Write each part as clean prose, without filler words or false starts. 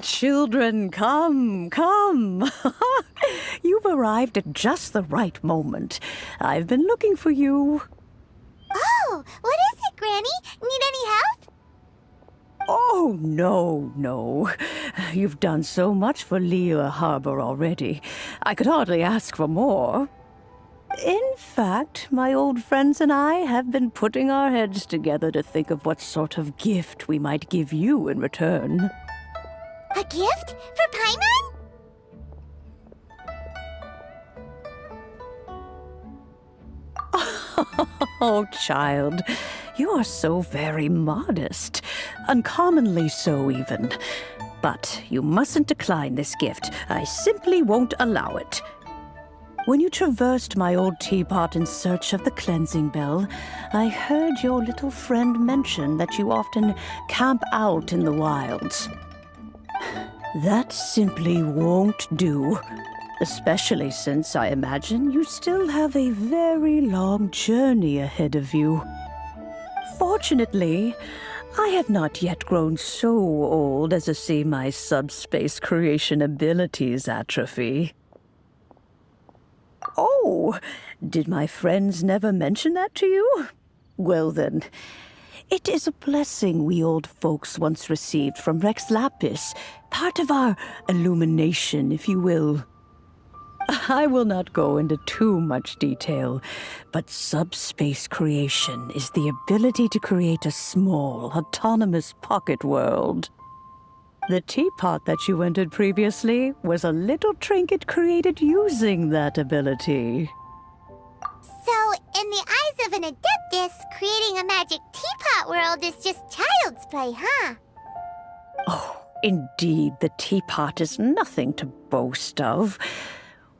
Children, come, come. You've arrived at just the right moment. I've been looking for you. Oh, what is it, Granny? Need any help? Oh, no. You've done so much for Lea Harbor already. I could hardly ask for more. In fact, my old friends and I have been putting our heads together to think of what sort of gift we might give you in return. A gift? For Paimon? Oh, child, you are so very modest. Uncommonly so, even. But you mustn't decline this gift. I simply won't allow it. When you traversed my old teapot in search of the cleansing bell, I heard your little friend mention that you often camp out in the wilds. That simply won't do, especially since I imagine you still have a very long journey ahead of you. Fortunately, I have not yet grown so old as to see my subspace creation abilities atrophy. Oh, did my friends never mention that to you? Well then, it is a blessing we old folks once received from Rex Lapis, part of our illumination, if you will. I will not go into too much detail, but subspace creation is the ability to create a small, autonomous pocket world. The teapot that you entered previously was a little trinket created using that ability. So, in the eyes of an adeptus, creating a magic teapot world is just child's play, huh? Oh, indeed, the teapot is nothing to boast of.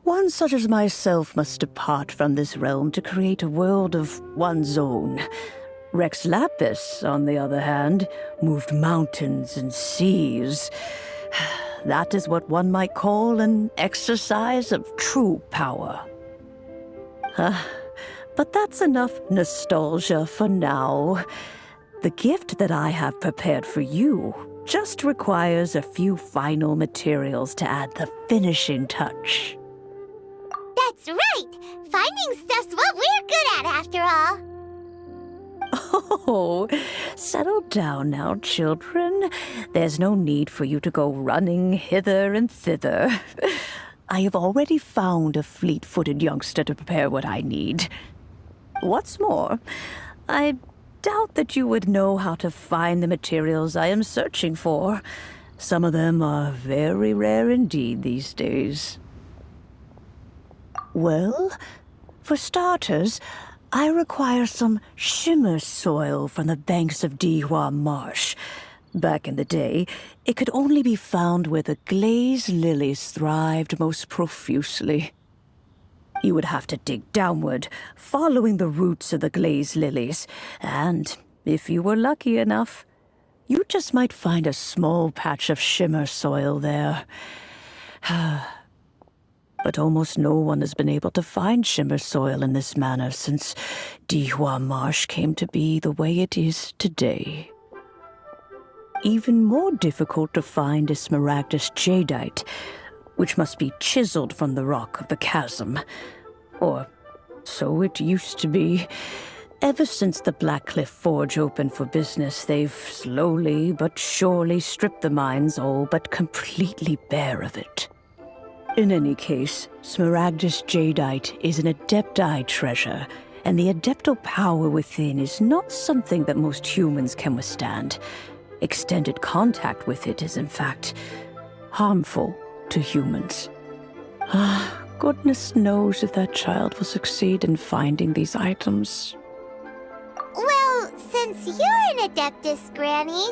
One such as myself must depart from this realm to create a world of one's own. Rex Lapis, on the other hand, moved mountains and seas. That is what one might call an exercise of true power. But that's enough nostalgia for now. The gift that I have prepared for you just requires a few final materials to add the finishing touch. That's right! Finding stuff's what we're good at, after all. Oh, settle down now, children. There's no need for you to go running hither and thither. I have already found a fleet-footed youngster to prepare what I need. What's more, I doubt that you would know how to find the materials I am searching for. Some of them are very rare indeed these days. Well, for starters, I require some shimmer soil from the banks of Dihua Marsh. Back in the day, it could only be found where the glaze lilies thrived most profusely. You would have to dig downward, following the roots of the glaze lilies, and if you were lucky enough, you just might find a small patch of shimmer soil there. But almost no one has been able to find shimmer soil in this manner since Dihua Marsh came to be the way it is today. Even more difficult to find is smaragdus jadeite, which must be chiseled from the rock of the chasm. Or so it used to be. Ever since the Blackcliff Forge opened for business, they've slowly but surely stripped the mines all but completely bare of it. In any case, smaragdus jadeite is an adepti treasure, and the adeptal power within is not something that most humans can withstand. Extended contact with it is, in fact, harmful to humans. Goodness knows if that child will succeed in finding these items. Well, since you're an Adeptus, Granny,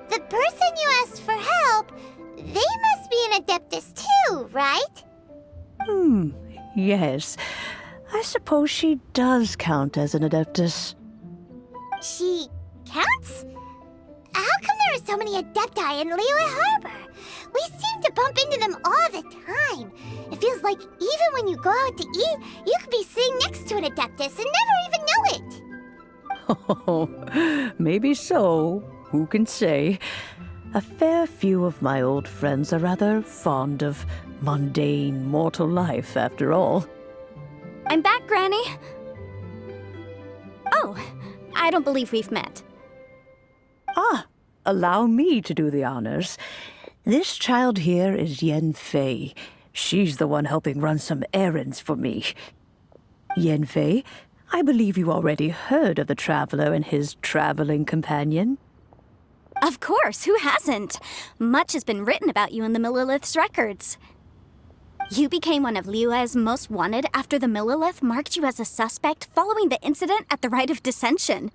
the person you asked for help, they must be an Adeptus too, right? Yes. I suppose she does count as an Adeptus. She counts? How come there are so many Adepti in Liyue Harbor? We seem to bump into them all the time. It feels like even when you go out to eat, you could be sitting next to an Adeptus and never even know it. Oh, maybe so. Who can say? A fair few of my old friends are rather fond of mundane mortal life, after all. I'm back, Granny. Oh, I don't believe we've met. Allow me to do the honors. This child here is Yanfei. She's the one helping run some errands for me. Yanfei, I believe you already heard of the traveler and his traveling companion. Of course, who hasn't? Much has been written about you in the Millilith's records. You became one of Liyue's most wanted after the Millilith marked you as a suspect following the incident at the Rite of Dissension.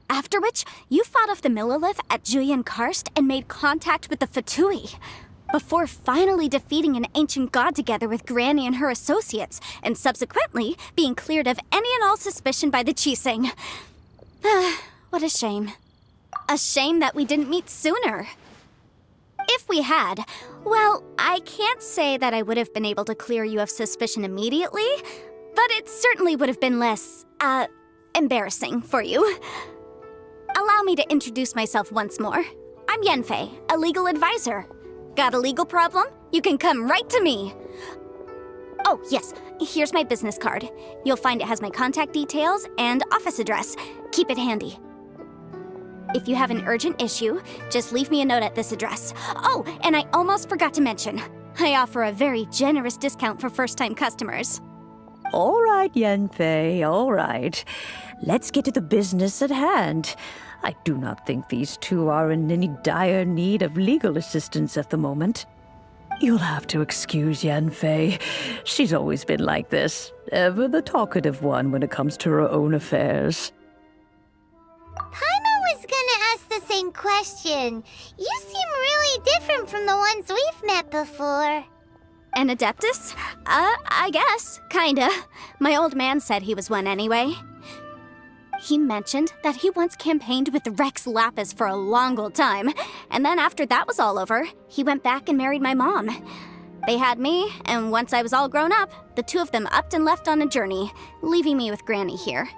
After which, you fought off the Millilith at Julian Karst and made contact with the Fatui, before finally defeating an ancient god together with Granny and her associates, and subsequently being cleared of any and all suspicion by the Chising. What a shame. A shame that we didn't meet sooner. If we had, well, I can't say that I would have been able to clear you of suspicion immediately, but it certainly would have been less, embarrassing for you. Allow me to introduce myself once more. I'm Yanfei, a legal advisor. Got a legal problem? You can come right to me. Oh, yes, here's my business card. You'll find it has my contact details and office address. Keep it handy. If you have an urgent issue, just leave me a note at this address. Oh, and I almost forgot to mention, I offer a very generous discount for first-time customers. All right, Yanfei, all right. Let's get to the business at hand. I do not think these two are in any dire need of legal assistance at the moment. You'll have to excuse Yanfei. She's always been like this, ever the talkative one when it comes to her own affairs. Paimon was gonna ask the same question. You seem really different from the ones we've met before. An Adeptus? I guess. Kinda. My old man said he was one anyway. He mentioned that he once campaigned with Rex Lapis for a long old time, and then after that was all over, he went back and married my mom. They had me, and once I was all grown up, the two of them upped and left on a journey, leaving me with Granny here.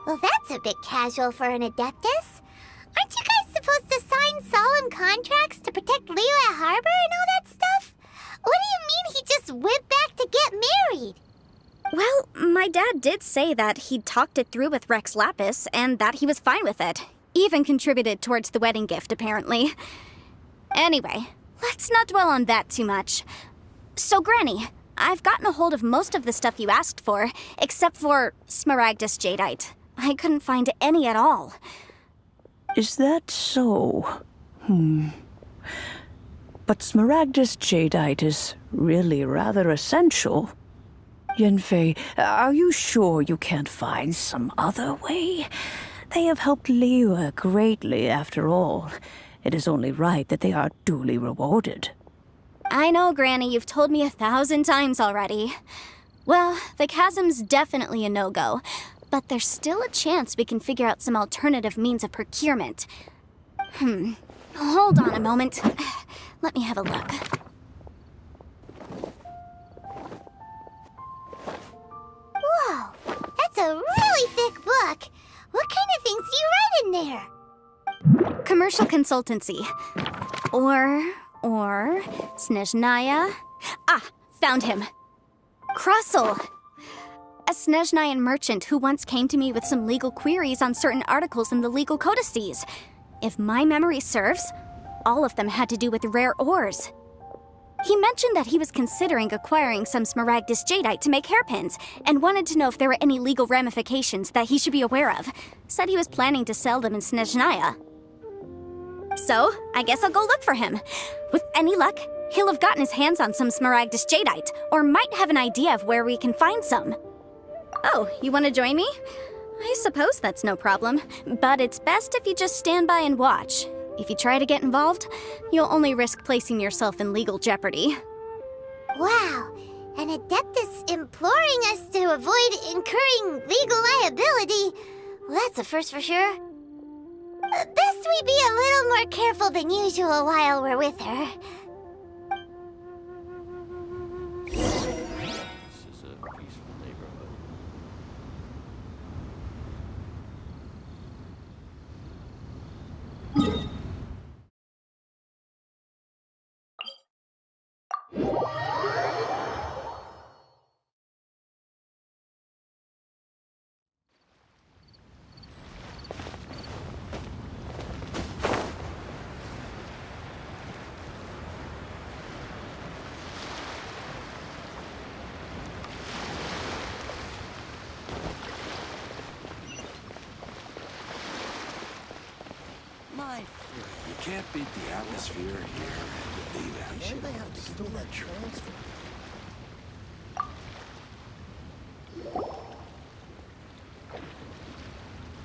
Well, that's a bit casual for an Adeptus. Aren't you guys supposed to sign solemn contracts to protect Liyue Harbor and all that stuff? What do you mean he just went back to get married? Well, my dad did say that he'd talked it through with Rex Lapis and that he was fine with it. Even contributed towards the wedding gift, apparently. Anyway, let's not dwell on that too much. So, Granny, I've gotten a hold of most of the stuff you asked for, except for smaragdus jadeite. I couldn't find any at all. Is that so? but Smaragdus jadeite is really rather essential. Yanfei, are you sure you can't find some other way? They have helped Liyue greatly, after all. It is only right that they are duly rewarded. I know, Granny, you've told me 1,000 times already. Well, the chasm's definitely a no-go, but there's still a chance we can figure out some alternative means of procurement. Hold on a moment. Let me have a look. Whoa, that's a really thick book. What kind of things do you write in there? Commercial consultancy. Or Snezhnaya. Ah, found him. Krusell. A Snezhnayan merchant who once came to me with some legal queries on certain articles in the legal codices. If my memory serves, all of them had to do with rare ores. He mentioned that he was considering acquiring some Smaragdus jadeite to make hairpins, and wanted to know if there were any legal ramifications that he should be aware of. Said he was planning to sell them in Snezhnaya. So, I guess I'll go look for him. With any luck, he'll have gotten his hands on some Smaragdus jadeite, or might have an idea of where we can find some. Oh, you want to join me? I suppose that's no problem, but it's best if you just stand by and watch. If you try to get involved, you'll only risk placing yourself in legal jeopardy. Wow, an Adeptus imploring us to avoid incurring legal liability. Well, that's a first for sure. Best we be a little more careful than usual while we're with her. This is a peaceful neighborhood. You can't beat the atmosphere here and leave it. Should they have to do that transfer?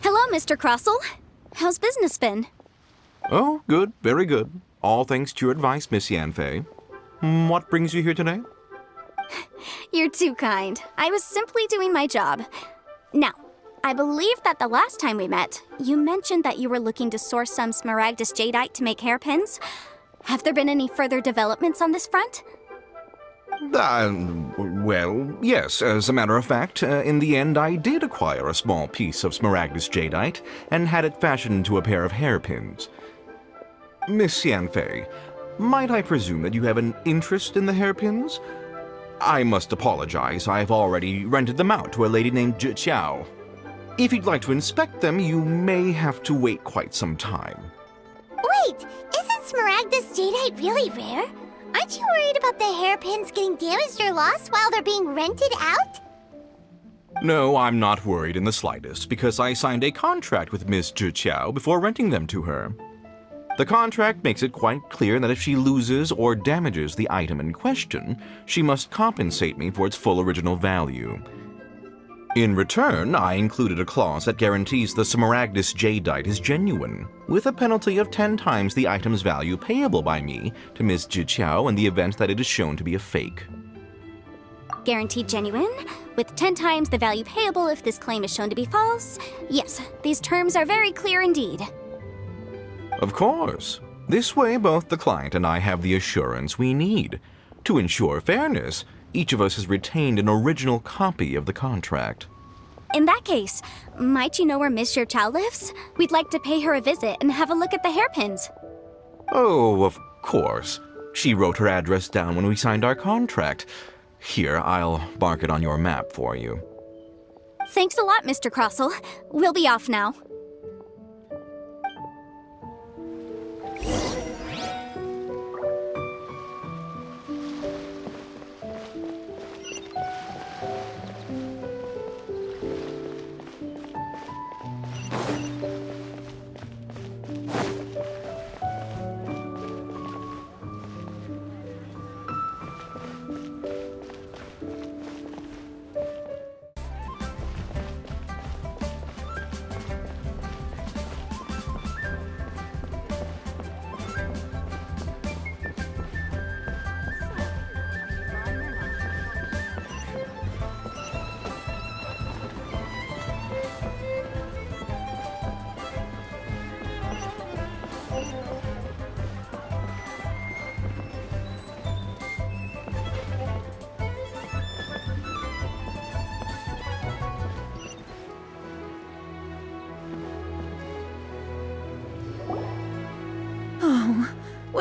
Hello, Mr. Krusell. How's business been? Oh, good, very good. All thanks to your advice, Miss Yanfei. What brings you here today? You're too kind. I was simply doing my job. Now, I believe that the last time we met, you mentioned that you were looking to source some Smaragdus jadeite to make hairpins. Have there been any further developments on this front? Well, yes. As a matter of fact, in the end, I did acquire a small piece of Smaragdus jadeite and had it fashioned into a pair of hairpins. Miss Yanfei, might I presume that you have an interest in the hairpins? I must apologize. I've already rented them out to a lady named Zhiqiao. If you'd like to inspect them, you may have to wait quite some time. Wait, isn't Smaragdus jadeite really rare? Aren't you worried about the hairpins getting damaged or lost while they're being rented out? No, I'm not worried in the slightest, because I signed a contract with Miss Zhiqiao before renting them to her. The contract makes it quite clear that if she loses or damages the item in question, she must compensate me for its full original value. In return, I included a clause that guarantees the Smaragdus jadeite is genuine, with a penalty of 10 times the item's value payable by me to Miss Zhiqiao in the event that it is shown to be a fake. Guaranteed genuine, with 10 times the value payable if this claim is shown to be false. Yes, these terms are very clear indeed. Of course. This way, both the client and I have the assurance we need. To ensure fairness, each of us has retained an original copy of the contract. In that case, might you know where Miss Zhiqiao lives? We'd like to pay her a visit and have a look at the hairpins. Oh, of course. She wrote her address down when we signed our contract. Here, I'll mark it on your map for you. Thanks a lot, Mr. Krusell. We'll be off now.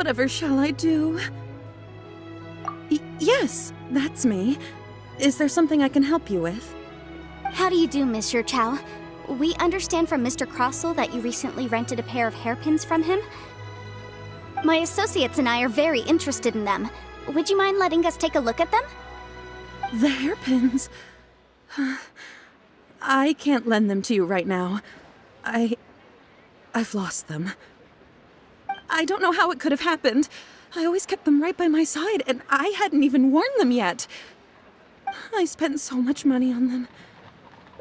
Whatever shall I do? Yes, that's me. Is there something I can help you with? How do you do, Monsieur Chow? We understand from Mr. Crossell that you recently rented a pair of hairpins from him. My associates and I are very interested in them. Would you mind letting us take a look at them? The hairpins. I can't lend them to you right now. I've lost them. I don't know how it could have happened. I always kept them right by my side, and I hadn't even worn them yet. I spent so much money on them.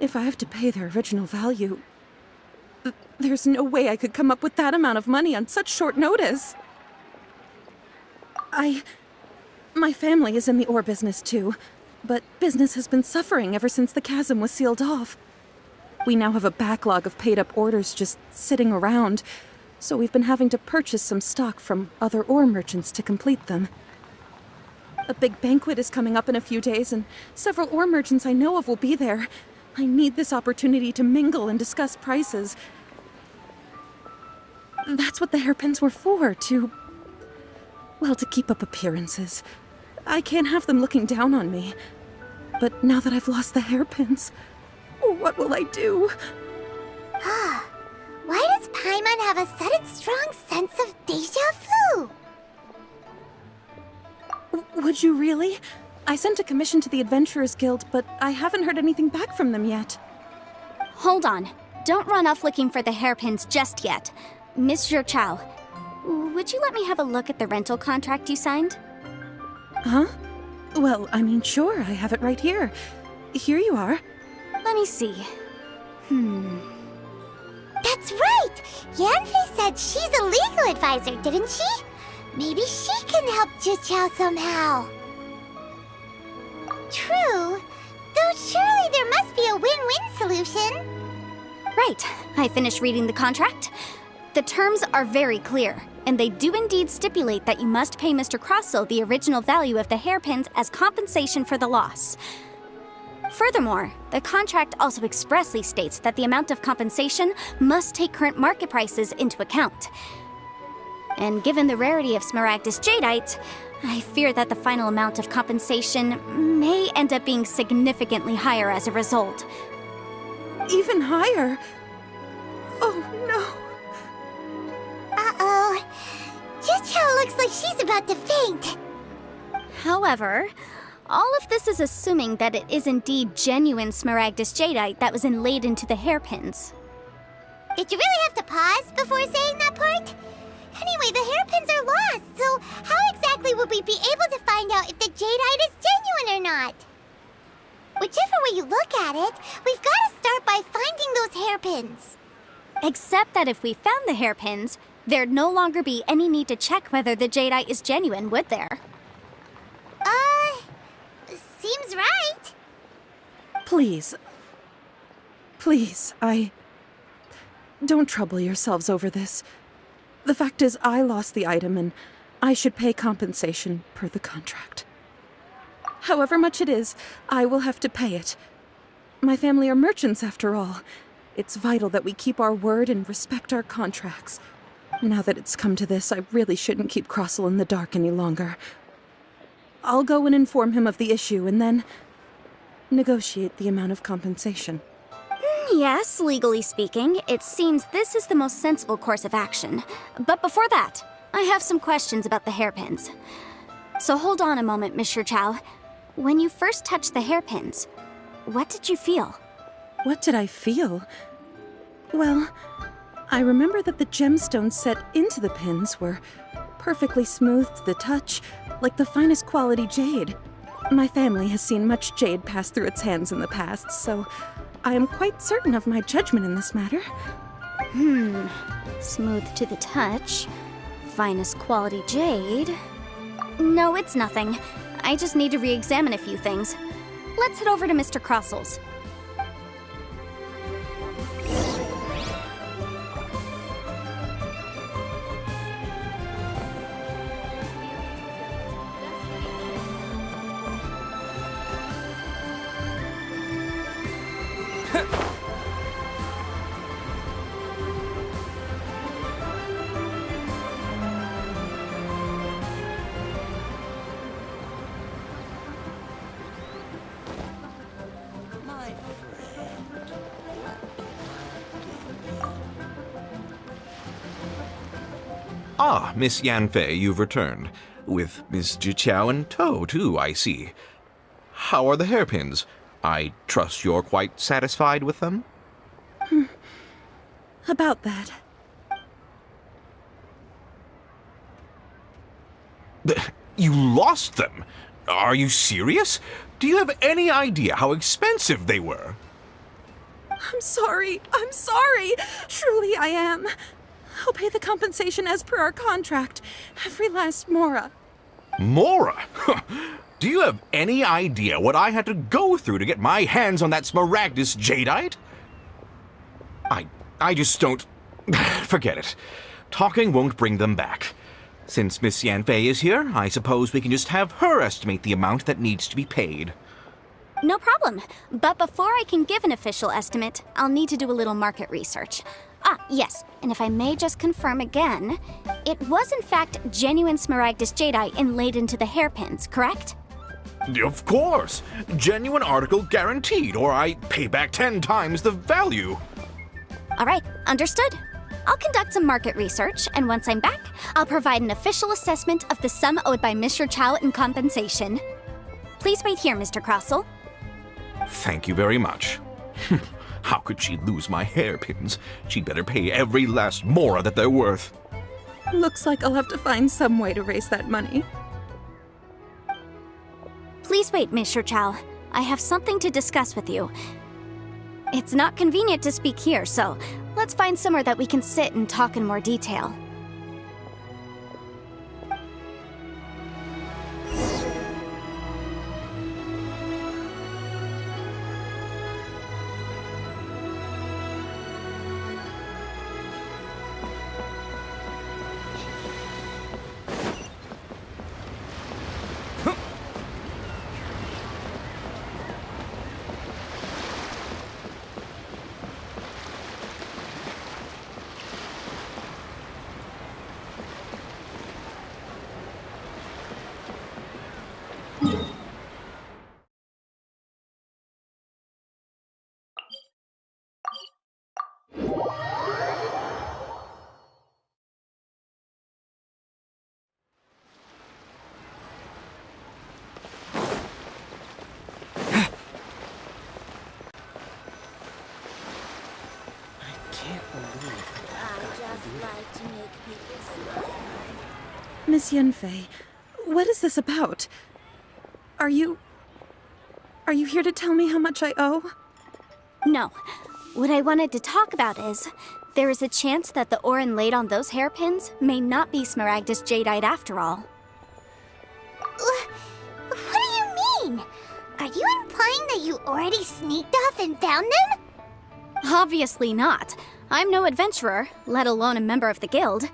If I have to pay their original value, there's no way I could come up with that amount of money on such short notice. My family is in the ore business too, but business has been suffering ever since the chasm was sealed off. We now have a backlog of paid-up orders just sitting around, so we've been having to purchase some stock from other ore merchants to complete them. A big banquet is coming up in a few days, and several ore merchants I know of will be there. I need this opportunity to mingle and discuss prices. That's what the hairpins were for, to keep up appearances. I can't have them looking down on me. But now that I've lost the hairpins, what will I do? Why does Paimon have a sudden strong sense of déjà vu? Would you really? I sent a commission to the Adventurers Guild, but I haven't heard anything back from them yet. Hold on. Don't run off looking for the hairpins just yet. Monsieur Chow, would you let me have a look at the rental contract you signed? Huh? Well, I mean, sure, I have it right here. Here you are. Let me see. That's right! Yanfei said she's a legal advisor, didn't she? Maybe she can help Juqiao somehow. True. Though surely there must be a win-win solution. Right. I finished reading the contract. The terms are very clear, and they do indeed stipulate that you must pay Mr. Crossell the original value of the hairpins as compensation for the loss. Furthermore, the contract also expressly states that the amount of compensation must take current market prices into account. And given the rarity of Smaragdus Jadeite, I fear that the final amount of compensation may end up being significantly higher as a result. Even higher? Oh, no. Uh-oh. Juqiao looks like she's about to faint. However, all of this is assuming that it is indeed genuine Smaragdus Jadeite that was inlaid into the hairpins. Did you really have to pause before saying that part? Anyway, the hairpins are lost, so how exactly would we be able to find out if the jadeite is genuine or not? Whichever way you look at it, we've got to start by finding those hairpins. Except that if we found the hairpins, there'd no longer be any need to check whether the jadeite is genuine, would there? Seems right. Please, don't trouble yourselves over this. The fact is, I lost the item and I should pay compensation per the contract. However much it is, I will have to pay it. My family are merchants, after all. It's vital that we keep our word and respect our contracts. Now that it's come to this, I really shouldn't keep Crossell in the dark any longer. I'll go and inform him of the issue and then negotiate the amount of compensation. Yes, legally speaking, it seems this is the most sensible course of action. But before that, I have some questions about the hairpins. So hold on a moment, Monsieur Chow. When you first touched the hairpins, what did you feel? What did I feel? Well, I remember that the gemstones set into the pins were perfectly smooth to the touch, like the finest quality jade. My family has seen much jade pass through its hands in the past, so I am quite certain of my judgment in this matter. Smooth to the touch. Finest quality jade. No, it's nothing. I just need to re-examine a few things. Let's head over to Mr. Crossell's. Ah, Miss Yanfei, you've returned. With Miss Jiqiao in tow, too, I see. How are the hairpins? I trust you're quite satisfied with them? About that. You lost them? Are you serious? Do you have any idea how expensive they were? I'm sorry. Truly I am. I'll pay the compensation as per our contract. Every last mora. Mora? Do you have any idea what I had to go through to get my hands on that Smaragdus jadeite? I just don't... Forget it. Talking won't bring them back. Since Miss Yanfei is here, I suppose we can just have her estimate the amount that needs to be paid. No problem. But before I can give an official estimate, I'll need to do a little market research. Ah, yes, and if I may just confirm again, it was in fact genuine Smaragdus jadeite inlaid into the hairpins, correct? Of course! Genuine article guaranteed, or I pay back 10 times the value. All right, understood. I'll conduct some market research, and once I'm back, I'll provide an official assessment of the sum owed by Mr. Chow in compensation. Please wait here, Mr. Crossell. Thank you very much. How could she lose my hairpins? She'd better pay every last mora that they're worth. Looks like I'll have to find some way to raise that money. Please wait, Mr. Chow. I have something to discuss with you. It's not convenient to speak here, so let's find somewhere that we can sit and talk in more detail. Miss Yanfei, what is this about? Are you here to tell me how much I owe? No. What I wanted to talk about is, there is a chance that the ore inlaid on those hairpins may not be Smaragdus jadeite after all. What do you mean? Are you implying that you already sneaked off and found them? Obviously not. I'm no adventurer, let alone a member of the guild.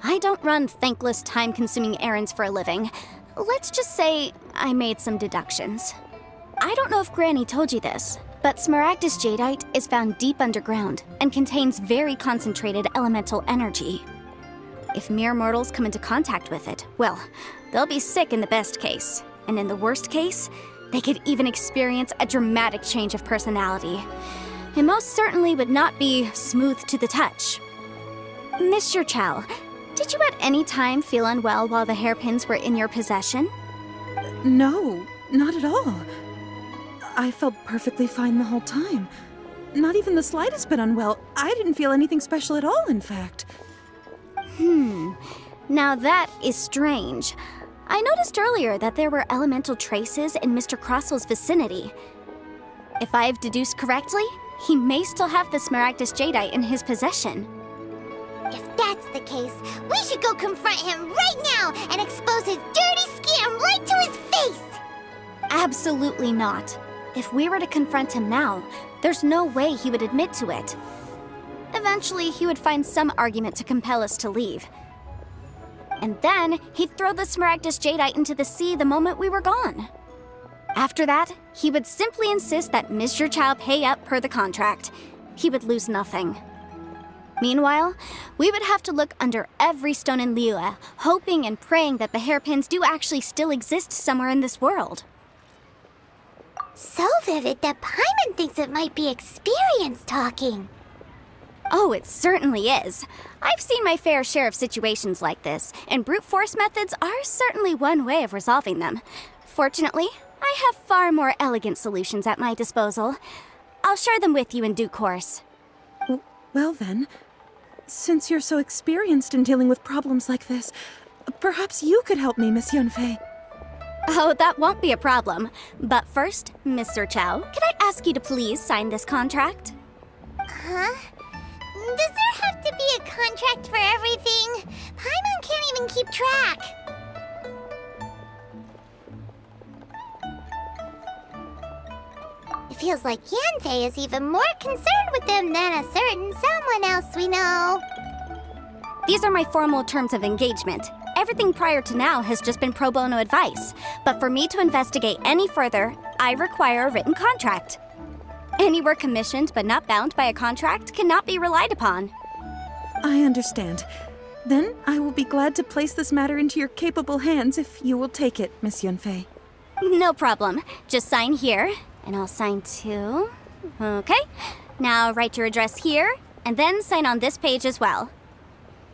I don't run thankless, time-consuming errands for a living. Let's just say I made some deductions. I don't know if Granny told you this, but Smaragdus jadeite is found deep underground and contains very concentrated elemental energy. If mere mortals come into contact with it, well, they'll be sick in the best case. And in the worst case, they could even experience a dramatic change of personality. It most certainly would not be smooth to the touch. Mr. Chow, did you at any time feel unwell while the hairpins were in your possession? No, not at all. I felt perfectly fine the whole time. Not even the slightest bit unwell. I didn't feel anything special at all, in fact. Now that is strange. I noticed earlier that there were elemental traces in Mr. Crossell's vicinity. If I've deduced correctly, he may still have the Smaragdus jadeite in his possession. If that's the case, we should go confront him right now and expose his dirty scam right to his face! Absolutely not. If we were to confront him now, there's no way he would admit to it. Eventually, he would find some argument to compel us to leave. And then, he'd throw the Smaragdus jadeite into the sea the moment we were gone. After that, he would simply insist that Mr. Chow pay up per the contract. He would lose nothing. Meanwhile, we would have to look under every stone in Liyue, hoping and praying that the hairpins do actually still exist somewhere in this world. So vivid that Paimon thinks it might be experience talking. Oh, it certainly is. I've seen my fair share of situations like this, and brute force methods are certainly one way of resolving them. Fortunately, I have far more elegant solutions at my disposal. I'll share them with you in due course. Well then, since you're so experienced in dealing with problems like this, perhaps you could help me, Miss Yunfei. Oh, that won't be a problem. But first, Mr. Chow, could I ask you to please sign this contract? Huh? Does there have to be a contract for everything? Paimon can't even keep track. It feels like Yanfei is even more concerned with them than a certain someone else we know. These are my formal terms of engagement. Everything prior to now has just been pro bono advice. But for me to investigate any further, I require a written contract. Any work commissioned but not bound by a contract cannot be relied upon. I understand. Then I will be glad to place this matter into your capable hands if you will take it, Miss Yunfei. No problem. Just sign here, and I'll sign too. Okay. Now write your address here, and then sign on this page as well.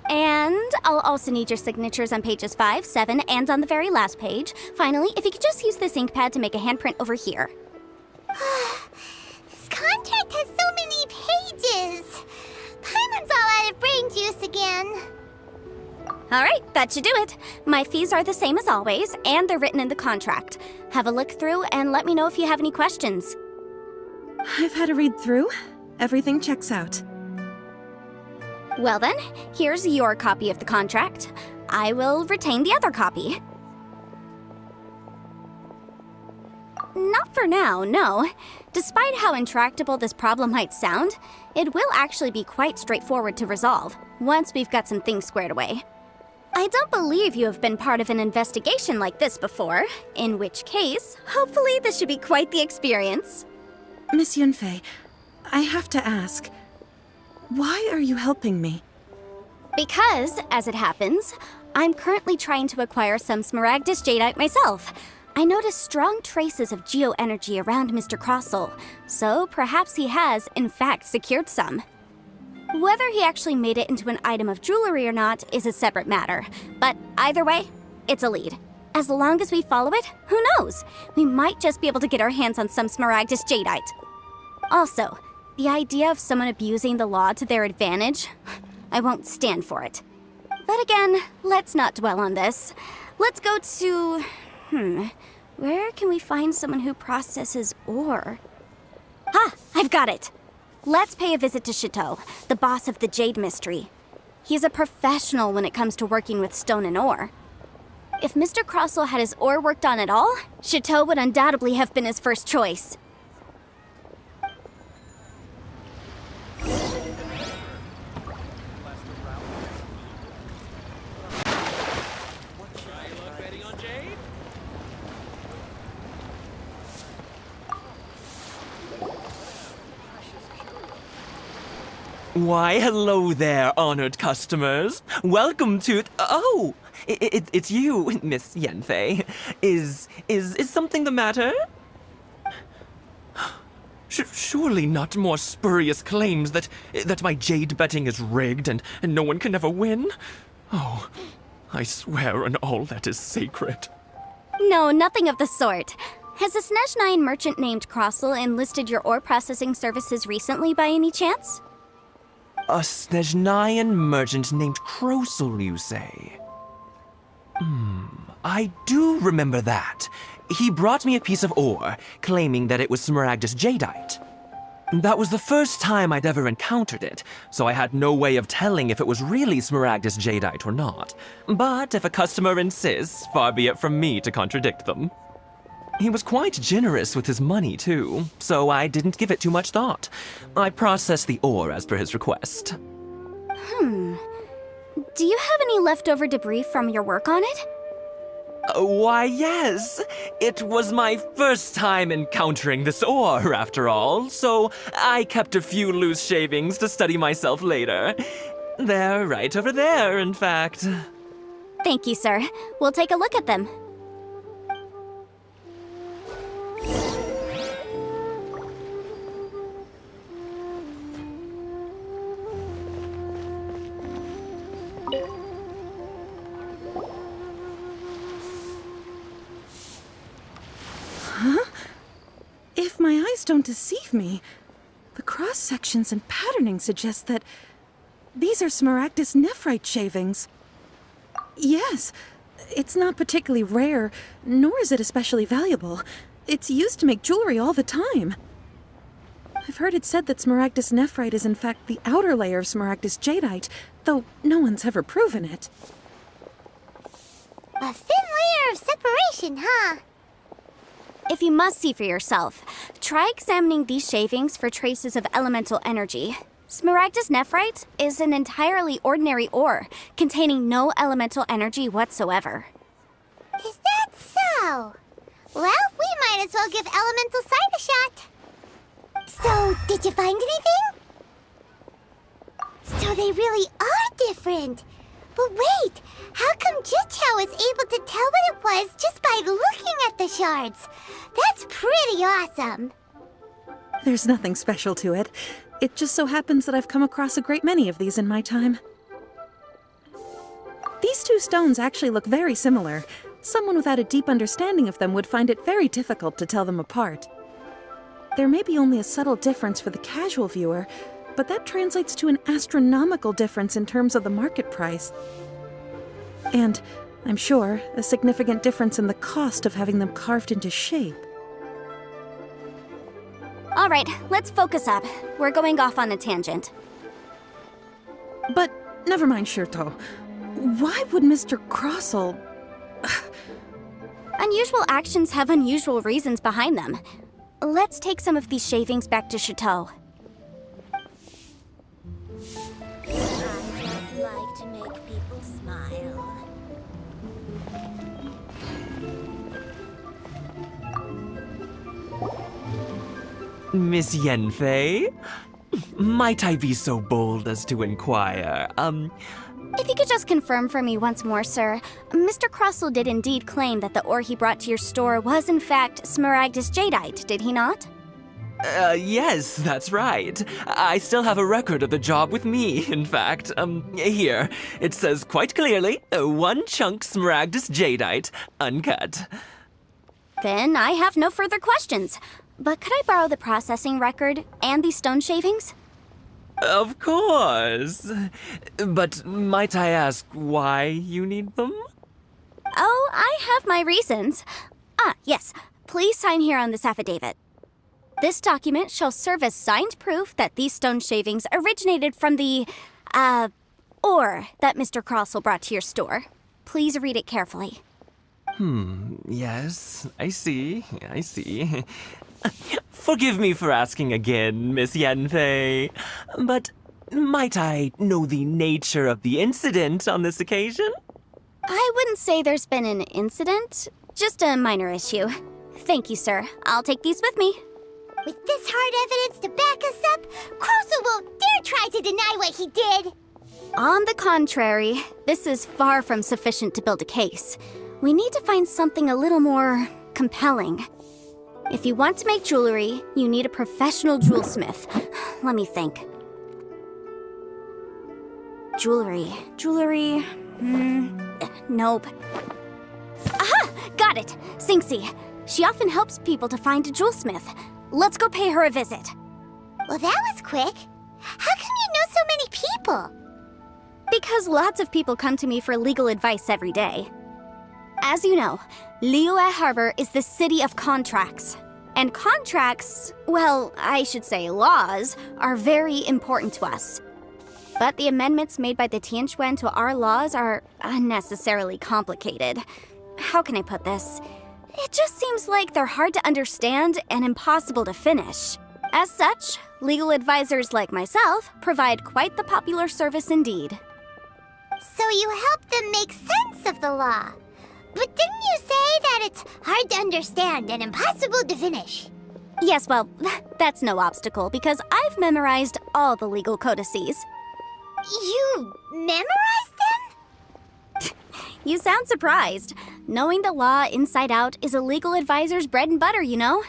And I'll also need your signatures on pages 5, 7, and on the very last page. Finally, if you could just use this ink pad to make a handprint over here. This contract has so many pages. Paimon's all out of brain juice again. All right, that should do it. My fees are the same as always, and they're written in the contract. Have a look through and let me know if you have any questions. I've had a read through. Everything checks out. Well then, here's your copy of the contract. I will retain the other copy. Not for now, no. Despite how intractable this problem might sound, it will actually be quite straightforward to resolve, once we've got some things squared away. I don't believe you have been part of an investigation like this before, in which case, hopefully this should be quite the experience. Miss Yunfei, I have to ask, why are you helping me? Because, as it happens, I'm currently trying to acquire some Smaragdus Jadeite myself. I noticed strong traces of geoenergy around Mr. Crossel, so perhaps he has, in fact, secured some. Whether he actually made it into an item of jewelry or not is a separate matter, but either way, it's a lead. As long as we follow it, who knows? We might just be able to get our hands on some Smaragdus Jadeite. Also, the idea of someone abusing the law to their advantage, I won't stand for it. But again, let's not dwell on this. Let's go to... where can we find someone who processes ore? Ha! I've got it! Let's pay a visit to Chateau, the boss of the Jade Mystery. He's a professional when it comes to working with stone and ore. If Mr. Crossel had his ore worked on at all, Chateau would undoubtedly have been his first choice. Why, hello there, honored customers. Welcome to... Oh, it's you, Miss Yanfei. Is something the matter? Surely not more spurious claims that my jade betting is rigged and no one can ever win? Oh, I swear on all that is sacred. No, nothing of the sort. Has a Snezhnine merchant named Crossel enlisted your ore processing services recently by any chance? A Snezhnine merchant named Crossel, you say? I do remember that. He brought me a piece of ore, claiming that it was Smaragdus Jadeite. That was the first time I'd ever encountered it, so I had no way of telling if it was really Smaragdus Jadeite or not. But if a customer insists, far be it from me to contradict them. He was quite generous with his money, too, so I didn't give it too much thought. I processed the ore as per his request. Do you have any leftover debris from your work on it? Why, yes. It was my first time encountering this ore, after all, so I kept a few loose shavings to study myself later. They're right over there, in fact. Thank you, sir. We'll take a look at them. eyes don't deceive me. The cross-sections and patterning suggest that these are Smaragdus nephrite shavings. Yes, it's not particularly rare, nor is it especially valuable. It's used to make jewelry all the time. I've heard it said that Smaragdus nephrite is in fact the outer layer of Smaragdus jadeite, though no one's ever proven it. A thin layer of separation, huh? If you must see for yourself, try examining these shavings for traces of elemental energy. Smaragdus nephrite is an entirely ordinary ore, containing no elemental energy whatsoever. Is that so? Well, we might as well give elemental sight a shot. So, did you find anything? So they really are different. But wait, how come Jichao was able to tell what it was just by looking at the shards? That's pretty awesome. There's nothing special to it. It just so happens that I've come across a great many of these in my time. These two stones actually look very similar. Someone without a deep understanding of them would find it very difficult to tell them apart. There may be only a subtle difference for the casual viewer, but that translates to an astronomical difference in terms of the market price. And, I'm sure, a significant difference in the cost of having them carved into shape. All right, let's focus up. We're going off on a tangent. But, never mind, Shirto. Why would Mr. Crossell... Unusual actions have unusual reasons behind them. Let's take some of these shavings back to Chateau. I just like to make people smile. Miss Yanfei? Might I be so bold as to inquire, If you could just confirm for me once more, sir. Mr. Crossell did indeed claim that the ore he brought to your store was in fact Smaragdus jadeite, did he not? Yes, that's right. I still have a record of the job with me, in fact. Here. It says quite clearly, 1 chunk Smaragdus jadeite, uncut. Then I have no further questions. But could I borrow the processing record and these stone shavings? Of course. But might I ask why you need them? Oh, I have my reasons. Ah, yes. Please sign here on this affidavit. This document shall serve as signed proof that these stone shavings originated from the, ore that Mr. Crossell brought to your store. Please read it carefully. Yes, I see. Forgive me for asking again, Miss Yanfei, but might I know the nature of the incident on this occasion? I wouldn't say there's been an incident, just a minor issue. Thank you, sir. I'll take these with me. With this hard evidence to back us up, Crossell won't dare try to deny what he did. On the contrary, this is far from sufficient to build a case. We need to find something a little more compelling. If you want to make jewelry, you need a professional jewelsmith. Let me think. Jewelry. Nope. Aha! Got it! Sinxi. She often helps people to find a jewelsmith. Let's go pay her a visit. Well, that was quick. How come you know so many people? Because lots of people come to me for legal advice every day. As you know, Liyue Harbor is the city of contracts. And contracts, well, I should say laws, are very important to us. But the amendments made by the Tianquan to our laws are unnecessarily complicated. How can I put this? It just seems like they're hard to understand and impossible to finish. As such, legal advisors like myself provide quite the popular service indeed. So you help them make sense of the law. But didn't you say that it's hard to understand and impossible to finish? Yes, well, that's no obstacle because I've memorized all the legal codices. You memorized them? You sound surprised. Knowing the law inside out is a legal advisor's bread and butter, you know?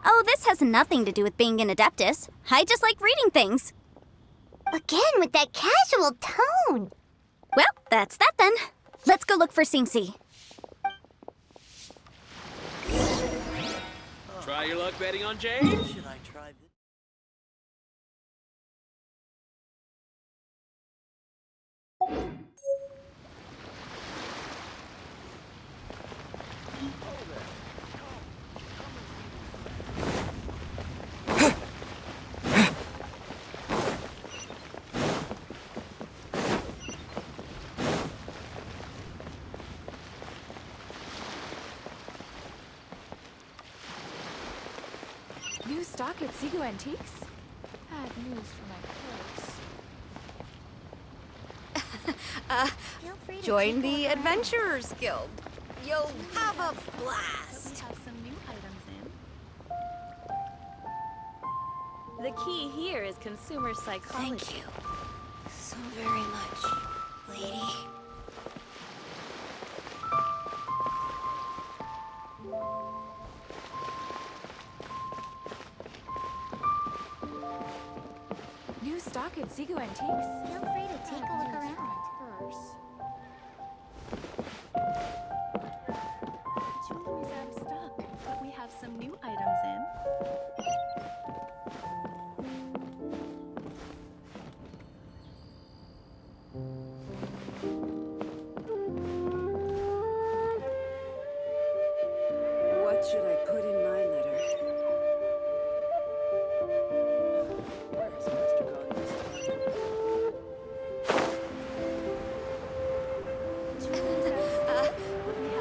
Oh, this has nothing to do with being an adeptus. I just like reading things. Again with that casual tone. Well, that's that then. Let's go look for Sinxi. Try your luck betting on Jade? Should I try this? New stock at Seago Antiques? Bad news for my purse. Feel free to Join take a the look around. Adventurers Guild. You'll have a blast. We have some new items in. The key here is consumer psychology. Thank you so very much, lady. New stock at Seago Antiques? Feel free to take a look around. Jewelry's out of stock, but we have some new items in. What should I put in my letter? Where's Master gone this time?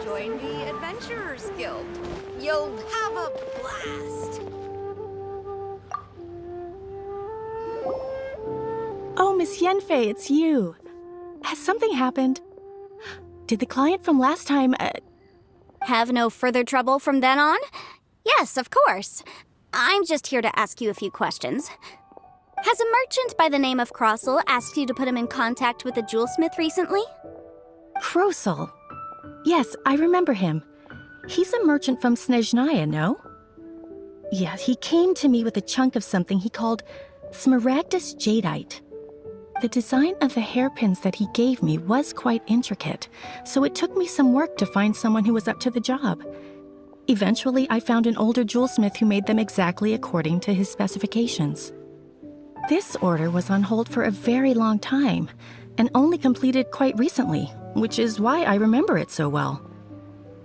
Join the Adventurers Guild. You'll have a blast. Oh, Miss Yenfei, it's you. Has something happened? Did the client from last time, Have no further trouble from then on? Yes, of course. I'm just here to ask you a few questions. Has a merchant by the name of Crossel asked you to put him in contact with a jewelsmith recently? Krosel? Yes, I remember him. He's a merchant from Snezhnaya, no? Yeah, he came to me with a chunk of something he called Smaragdus Jadeite. The design of the hairpins that he gave me was quite intricate, so it took me some work to find someone who was up to the job. Eventually, I found an older jewelsmith who made them exactly according to his specifications. This order was on hold for a very long time, and only completed quite recently, which is why I remember it so well.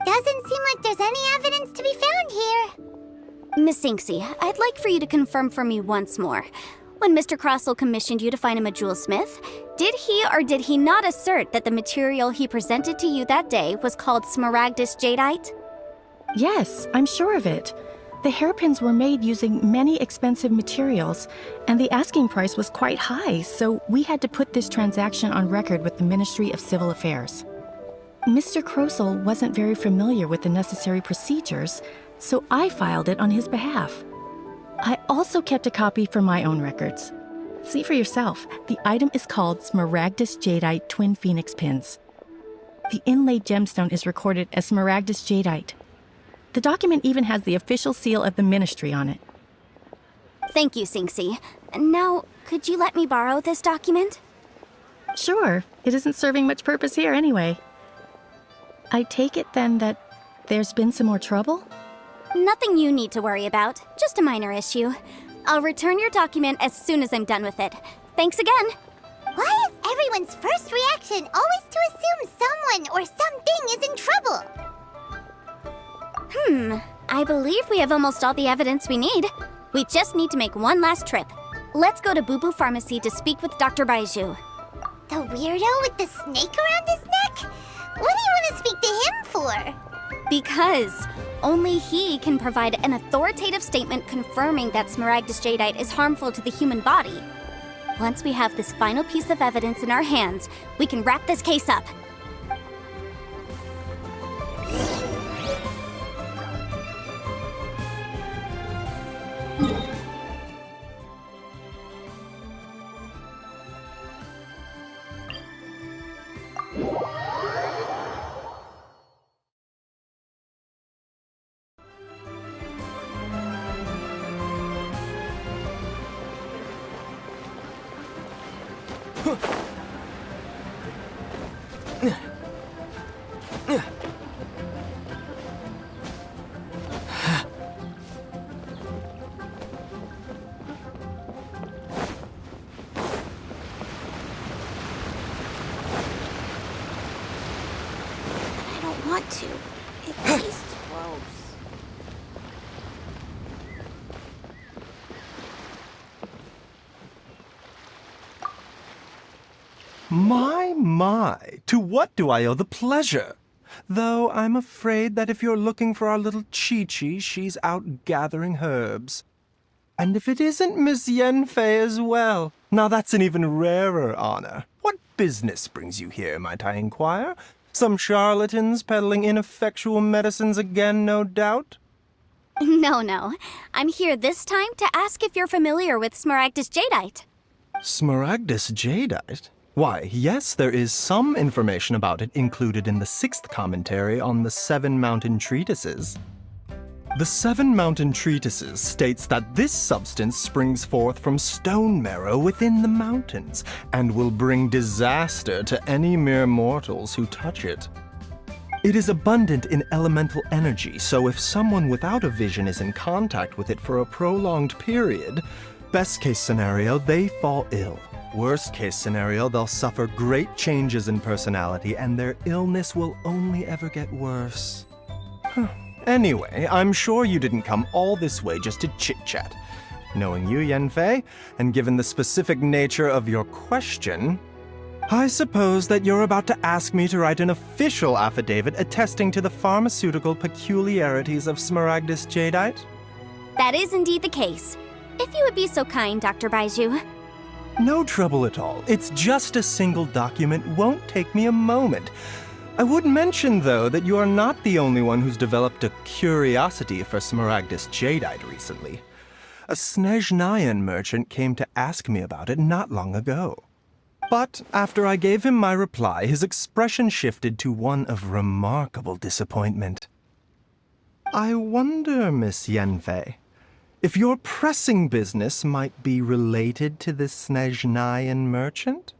Doesn't seem like there's any evidence to be found here. Miss Inksy, I'd like for you to confirm for me once more. When Mr. Crossel commissioned you to find him a jewelsmith, did he or did he not assert that the material he presented to you that day was called Smaragdus Jadeite? Yes, I'm sure of it. The hairpins were made using many expensive materials, and the asking price was quite high, so we had to put this transaction on record with the Ministry of Civil Affairs. Mr. Krosel wasn't very familiar with the necessary procedures, so I filed it on his behalf. I also kept a copy for my own records. See for yourself, the item is called Smaragdus Jadeite Twin Phoenix Pins. The inlaid gemstone is recorded as Smaragdus Jadeite. The document even has the official seal of the ministry on it. Thank you, Sinksy. Now, could you let me borrow this document? Sure, it isn't serving much purpose here anyway. I take it then that there's been some more trouble? Nothing you need to worry about, just a minor issue. I'll return your document as soon as I'm done with it. Thanks again. Why is everyone's first reaction always to assume someone or something is in trouble? I believe we have almost all the evidence we need. We just need to make one last trip. Let's go to Boo Boo Pharmacy to speak with Dr. Baiju. The weirdo with the snake around his neck? What do you want to speak to him for? Because only he can provide an authoritative statement confirming that Smaragdus Jadeite is harmful to the human body. Once we have this final piece of evidence in our hands, we can wrap this case up. want to. It tastes gross. My, to what do I owe the pleasure? Though I'm afraid that if you're looking for our little Chi-Chi, she's out gathering herbs. And if it isn't Miss Yenfei as well, now that's an even rarer honor. What business brings you here, might I inquire? Some charlatans peddling ineffectual medicines again, no doubt? No. I'm here this time to ask if you're familiar with Smaragdus Jadeite. Smaragdus Jadeite? Why, yes, there is some information about it included in the 6th commentary on the 7 Mountain Treatises. The 7 Mountain Treatises states that this substance springs forth from stone marrow within the mountains, and will bring disaster to any mere mortals who touch it. It is abundant in elemental energy, so if someone without a vision is in contact with it for a prolonged period, best case scenario, they fall ill. Worst case scenario, they'll suffer great changes in personality, and their illness will only ever get worse. Anyway, I'm sure you didn't come all this way just to chit-chat. Knowing you, Yenfei, and given the specific nature of your question, I suppose that you're about to ask me to write an official affidavit attesting to the pharmaceutical peculiarities of Smaragdus Jadeite? That is indeed the case. If you would be so kind, Dr. Baiju. No trouble at all. It's just a single document, won't take me a moment. I would mention, though, that you are not the only one who's developed a curiosity for Smaragdus Jadeite recently. A Snezhnayan merchant came to ask me about it not long ago. But after I gave him my reply, his expression shifted to one of remarkable disappointment. I wonder, Miss Yenfei, if your pressing business might be related to this Snezhnayan merchant?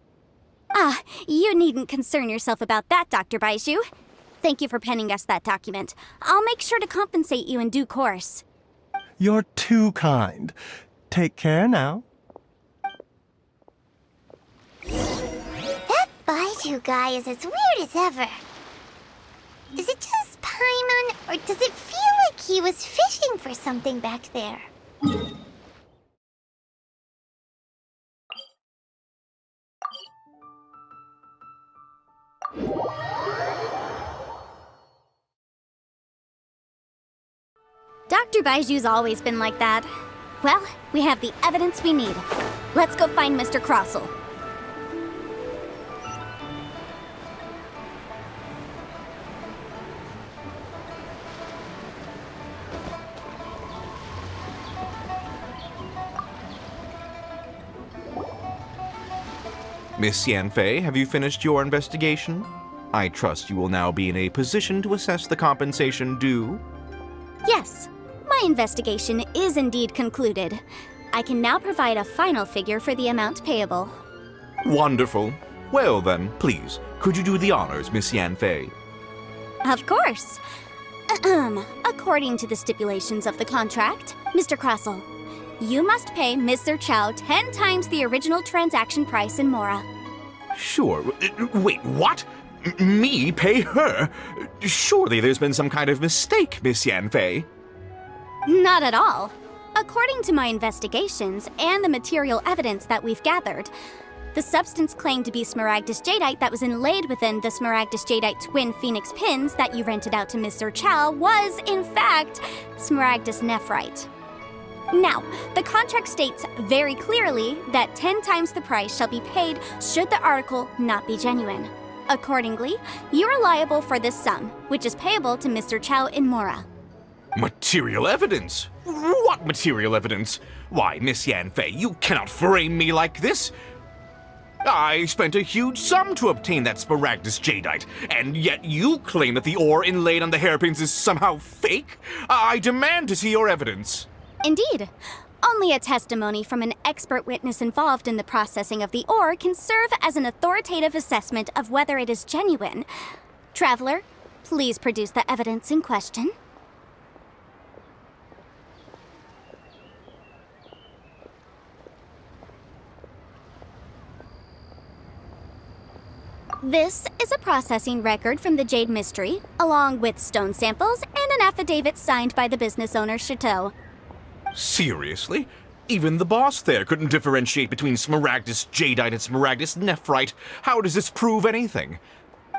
Ah, you needn't concern yourself about that, Dr. Baiju. Thank you for penning us that document. I'll make sure to compensate you in due course. You're too kind. Take care now. That Baiju guy is as weird as ever. Is it just Paimon, or does it feel like he was fishing for something back there? Dr. Baiju's always been like that. Well, we have the evidence we need. Let's go find Mr. Crossell. Miss Yanfei, have you finished your investigation? I trust you will now be in a position to assess the compensation due. Yes, my investigation is indeed concluded. I can now provide a final figure for the amount payable. Wonderful. Well then, please, could you do the honors, Miss Yanfei? Of course. According to the stipulations of the contract, Mr. Crossell, you must pay Mr. Chow 10 times the original transaction price in Mora. Sure. Wait, what? Me pay her? Surely there's been some kind of mistake, Miss Yanfei. Not at all. According to my investigations and the material evidence that we've gathered, the substance claimed to be Smaragdus Jadeite that was inlaid within the Smaragdus Jadeite twin phoenix pins that you rented out to Mr. Chow was, in fact, Smaragdus Nephrite. Now, the contract states very clearly that 10 times the price shall be paid should the article not be genuine. Accordingly, you are liable for this sum, which is payable to Mr. Chow in Mora. Material evidence? What material evidence? Why, Miss Yanfei, you cannot frame me like this. I spent a huge sum to obtain that Smaragdus Jadeite, and yet you claim that the ore inlaid on the hairpins is somehow fake? I demand to see your evidence. Indeed. Only a testimony from an expert witness involved in the processing of the ore can serve as an authoritative assessment of whether it is genuine. Traveler, please produce the evidence in question. This is a processing record from the Jade Mystery, along with stone samples and an affidavit signed by the business owner, Chateau. Seriously? Even the boss there couldn't differentiate between Smaragdus Jadeite and Smaragdus Nephrite. How does this prove anything?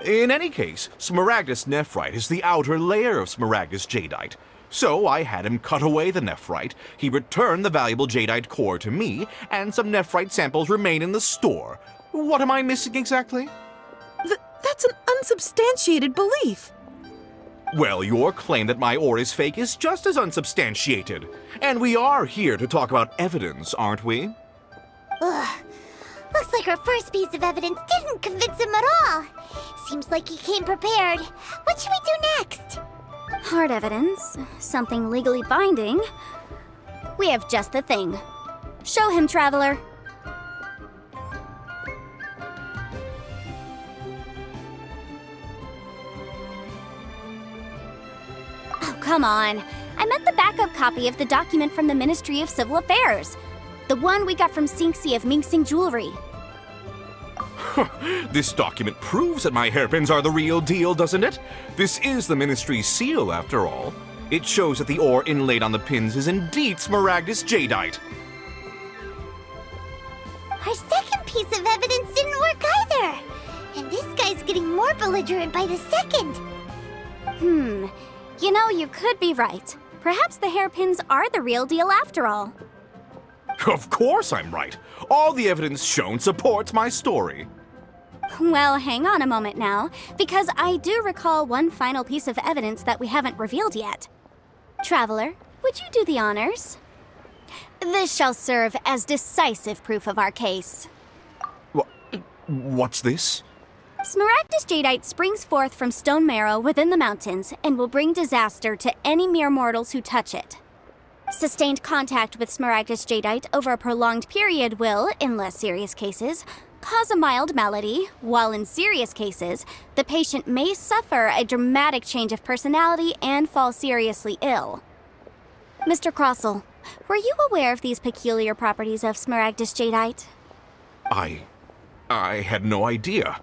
In any case, Smaragdus Nephrite is the outer layer of Smaragdus Jadeite. So I had him cut away the Nephrite, he returned the valuable Jadeite core to me, and some Nephrite samples remain in the store. What am I missing exactly? That's an unsubstantiated belief. Well, your claim that my ore is fake is just as unsubstantiated. And we are here to talk about evidence, aren't we? Ugh. Looks like our first piece of evidence didn't convince him at all. Seems like he came prepared. What should we do next? Hard evidence, something legally binding. We have just the thing. Show him, Traveler. Oh, come on. I meant the backup copy of the document from the Ministry of Civil Affairs. The one we got from Sinxi of Mingsing Jewelry. This document proves that my hairpins are the real deal, doesn't it? This is the Ministry's seal, after all. It shows that the ore inlaid on the pins is indeed Smaragdus Jadeite. Our second piece of evidence didn't work either. And this guy's getting more belligerent by the second. You know, you could be right. Perhaps the hairpins are the real deal after all. Of course I'm right. All the evidence shown supports my story. Well, hang on a moment now, because I do recall one final piece of evidence that we haven't revealed yet. Traveler, would you do the honors? This shall serve as decisive proof of our case. What's this? Smaragdus Jadeite springs forth from stone marrow within the mountains and will bring disaster to any mere mortals who touch it. Sustained contact with Smaragdus Jadeite over a prolonged period will, in less serious cases, cause a mild malady, while in serious cases, the patient may suffer a dramatic change of personality and fall seriously ill. Mr. Crossell, were you aware of these peculiar properties of Smaragdus Jadeite? I had no idea.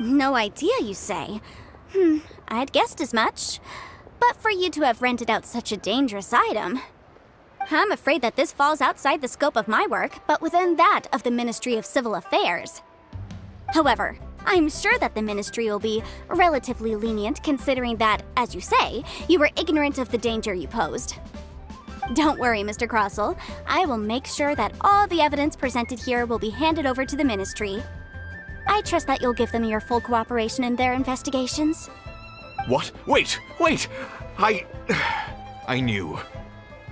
No idea, you say? I'd guessed as much. But for you to have rented out such a dangerous item... I'm afraid that this falls outside the scope of my work, but within that of the Ministry of Civil Affairs. However, I'm sure that the Ministry will be relatively lenient considering that, as you say, you were ignorant of the danger you posed. Don't worry, Mr. Crossell. I will make sure that all the evidence presented here will be handed over to the Ministry. I trust that you'll give them your full cooperation in their investigations. What? Wait! I knew.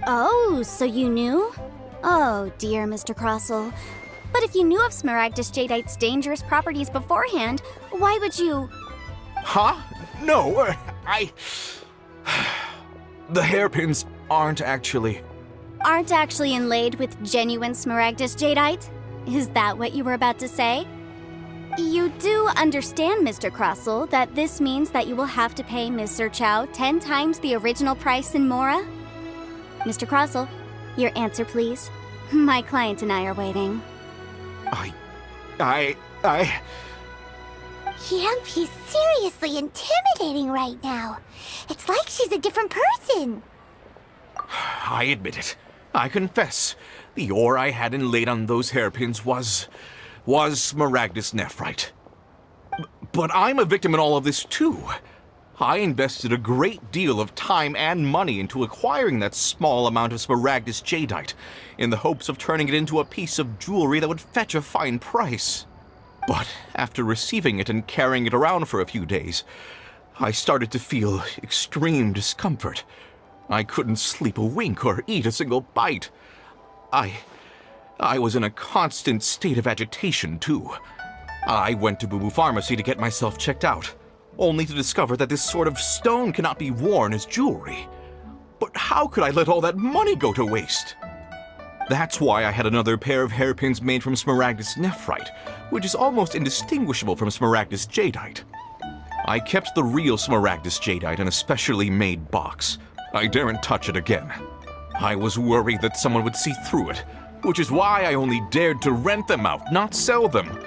Oh, so you knew? Oh, dear Mr. Crossell. But if you knew of Smaragdus Jadeite's dangerous properties beforehand, why would you... Huh? No, The hairpins aren't actually inlaid with genuine Smaragdus Jadeite? Is that what you were about to say? You do understand, Mr. Crossell, that this means that you will have to pay Ms. Sirchow 10 times the original price in Mora? Mr. Crossell, your answer, please. My client and I are waiting. He's seriously intimidating right now. It's like she's a different person. I admit it. I confess. The ore I had inlaid on those hairpins was Smaragdus Nephrite. But I'm a victim in all of this too. I invested a great deal of time and money into acquiring that small amount of Smaragdus Jadeite, in the hopes of turning it into a piece of jewelry that would fetch a fine price. But after receiving it and carrying it around for a few days, I started to feel extreme discomfort. I couldn't sleep a wink or eat a single bite. I was in a constant state of agitation, too. I went to Boo Boo Pharmacy to get myself checked out, only to discover that this sort of stone cannot be worn as jewelry. But how could I let all that money go to waste? That's why I had another pair of hairpins made from Smaragdus Nephrite, which is almost indistinguishable from Smaragdus Jadeite. I kept the real Smaragdus Jadeite in a specially made box. I daren't touch it again. I was worried that someone would see through it, which is why I only dared to rent them out, not sell them.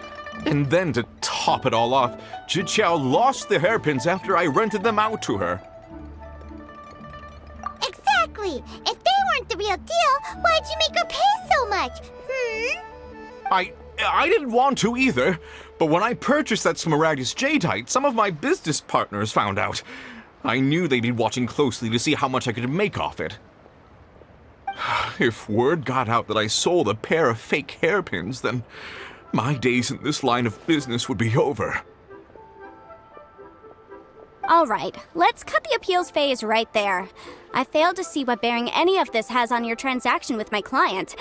And then to top it all off, Zhiqiao lost the hairpins after I rented them out to her. Exactly! If they weren't the real deal, why'd you make her pay so much? I didn't want to either, but when I purchased that Smaragdus Jadeite, some of my business partners found out. I knew they'd be watching closely to see how much I could make off it. If word got out that I sold a pair of fake hairpins, then my days in this line of business would be over. All right, let's cut the appeals phase right there. I failed to see what bearing any of this has on your transaction with my client.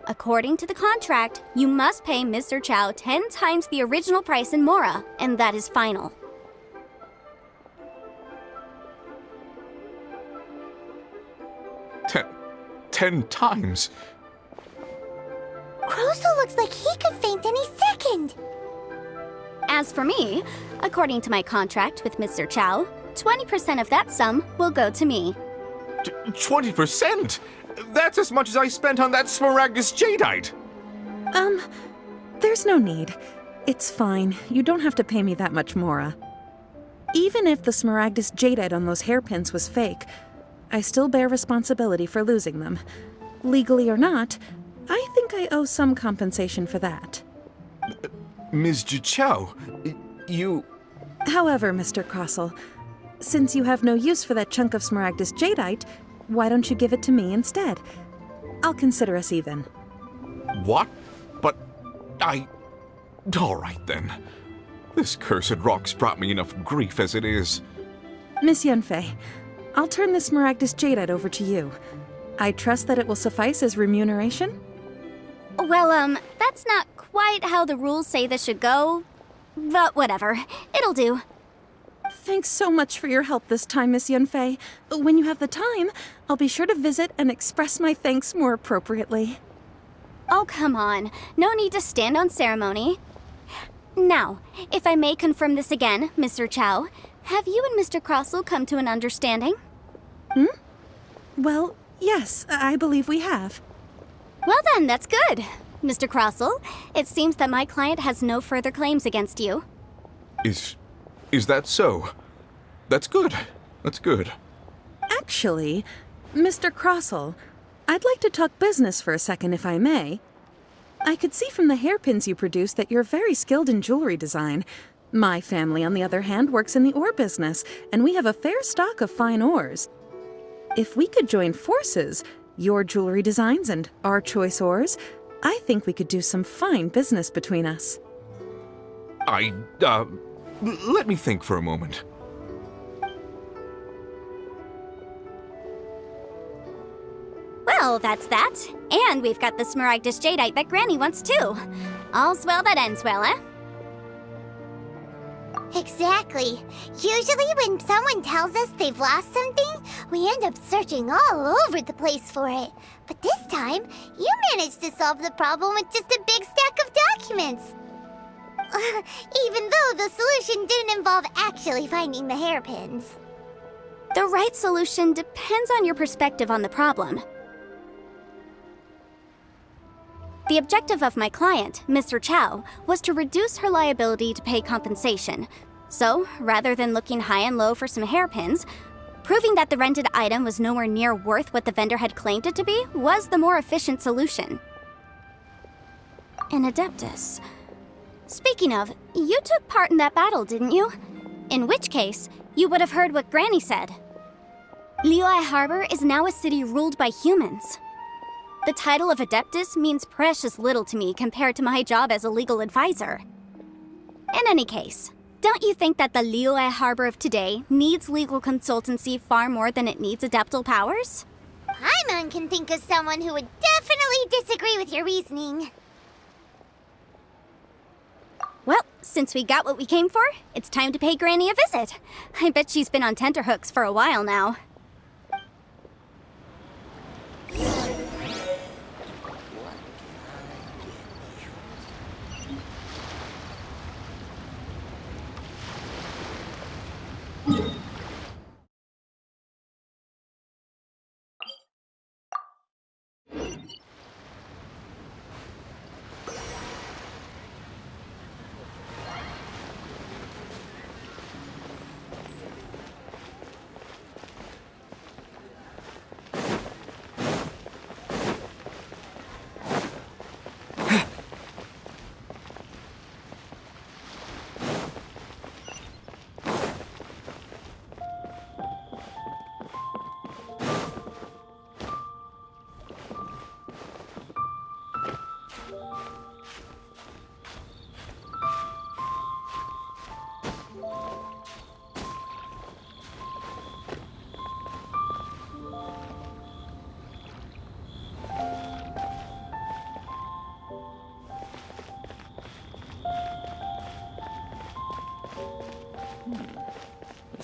According to the contract, you must pay Mr. Chow 10 times the original price in Mora, and that is final. Ten times? Croso looks like he could faint any second. As for me, according to my contract with Mr. Chow, 20% of that sum will go to me. 20%? That's as much as I spent on that Smaragdus Jadeite! There's no need. It's fine. You don't have to pay me that much, Mora. Even if the Smaragdus Jadeite on those hairpins was fake, I still bear responsibility for losing them. Legally or not, I think I owe some compensation for that. Ms. Zhiqiao, you... However, Mr. Crossell, since you have no use for that chunk of Smaragdus Jadeite, why don't you give it to me instead? I'll consider us even. What? But all right then. This cursed rock's brought me enough grief as it is. Miss Yunfei, I'll turn this Smaragdus Jadeite over to you. I trust that it will suffice as remuneration? Well, that's not quite how the rules say this should go. But whatever, it'll do. Thanks so much for your help this time, Miss Yunfei. When you have the time, I'll be sure to visit and express my thanks more appropriately. Oh, come on. No need to stand on ceremony. Now, if I may confirm this again, Mr. Chow, have you and Mr. Crossell come to an understanding? Well, yes, I believe we have. Well then, that's good. Mr. Crossell, it seems that my client has no further claims against you. Is that so? That's good. That's good. Actually, Mr. Crossell, I'd like to talk business for a second, if I may. I could see from the hairpins you produce that you're very skilled in jewelry design. My family, on the other hand, works in the ore business, and we have a fair stock of fine ores. If we could join forces, your jewelry designs and our choice ores, I think we could do some fine business between us. Let me think for a moment. Well, that's that. And we've got the Smaragdus Jadeite that Granny wants too. All's well that ends well, eh? Exactly. Usually when someone tells us they've lost something, we end up searching all over the place for it. But this time, you managed to solve the problem with just a big stack of documents. Even though the solution didn't involve actually finding the hairpins. The right solution depends on your perspective on the problem. The objective of my client, Mr. Chow, was to reduce her liability to pay compensation. So, rather than looking high and low for some hairpins, proving that the rented item was nowhere near worth what the vendor had claimed it to be was the more efficient solution. An Adeptus. Speaking of, you took part in that battle, didn't you? In which case, you would have heard what Granny said. Liyue Harbor is now a city ruled by humans. The title of Adeptus means precious little to me compared to my job as a legal advisor. In any case, don't you think that the Liyue Harbor of today needs legal consultancy far more than it needs adeptal powers? Paimon can think of someone who would definitely disagree with your reasoning. Well, since we got what we came for, it's time to pay Granny a visit. I bet she's been on tenterhooks for a while now.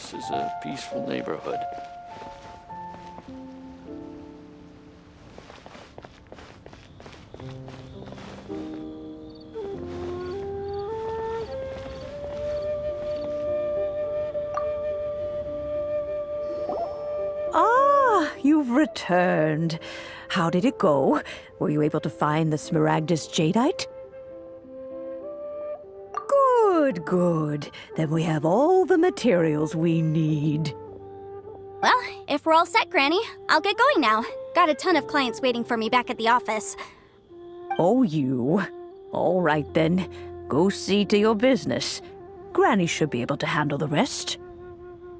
This is a peaceful neighborhood. Ah, you've returned. How did it go? Were you able to find the Smaragdus Jadeite? Good, good. Then we have all the materials we need. Well, if we're all set, Granny, I'll get going now. Got a ton of clients waiting for me back at the office. Oh, you. All right then. Go see to your business. Granny should be able to handle the rest.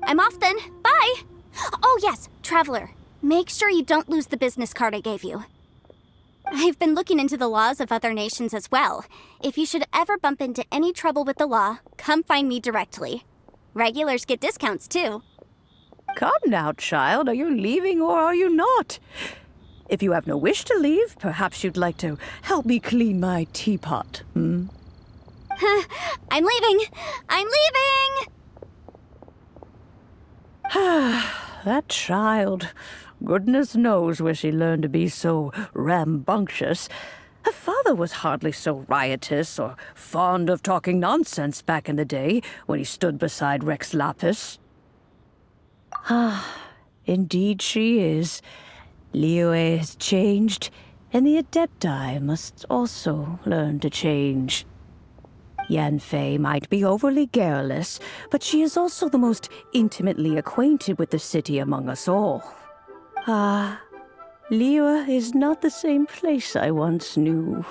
I'm off then. Bye! Oh, yes, Traveler. Make sure you don't lose the business card I gave you. I've been looking into the laws of other nations as well. If you should ever bump into any trouble with the law, come find me directly. Regulars get discounts, too. Come now, child. Are you leaving or are you not? If you have no wish to leave, perhaps you'd like to help me clean my teapot, hmm? I'm leaving! I'm leaving! That child. Goodness knows where she learned to be so rambunctious. Her father was hardly so riotous or fond of talking nonsense back in the day when he stood beside Rex Lapis. Indeed she is. Liyue has changed, and the Adepti must also learn to change. Yanfei might be overly garrulous, but she is also the most intimately acquainted with the city among us all. Liyue is not the same place I once knew.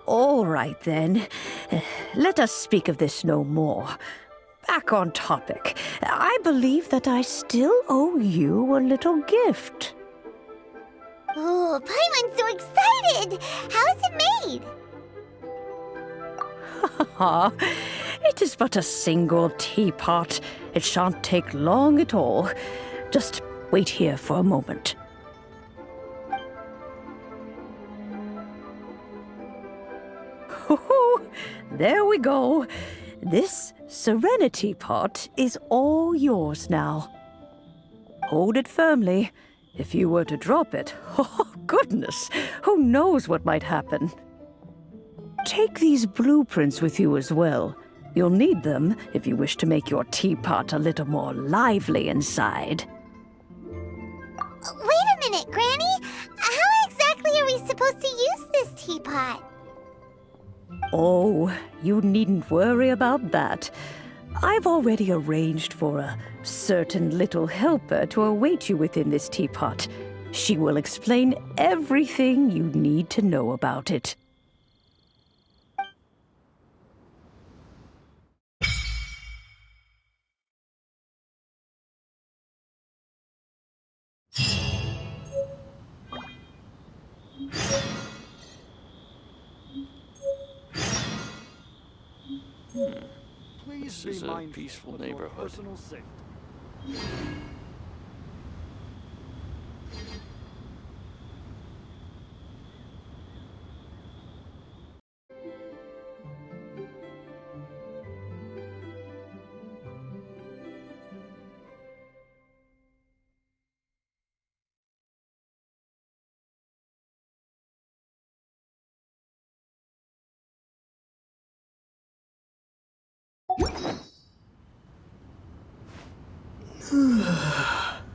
All right, then. Let us speak of this no more. Back on topic. I believe that I still owe you a little gift. Oh, Paimon's so excited! How is it made? It is but a single teapot. It shan't take long at all. Just wait here for a moment. There we go. This Serenity pot is all yours now. Hold it firmly. If you were to drop it, oh goodness, who knows what might happen. Take these blueprints with you as well. You'll need them if you wish to make your teapot a little more lively inside. Wait a minute, Granny! How exactly are we supposed to use this teapot? Oh, you needn't worry about that. I've already arranged for a certain little helper to await you within this teapot. She will explain everything you need to know about it. Please This is be a mindful peaceful of your neighborhood. personal safety.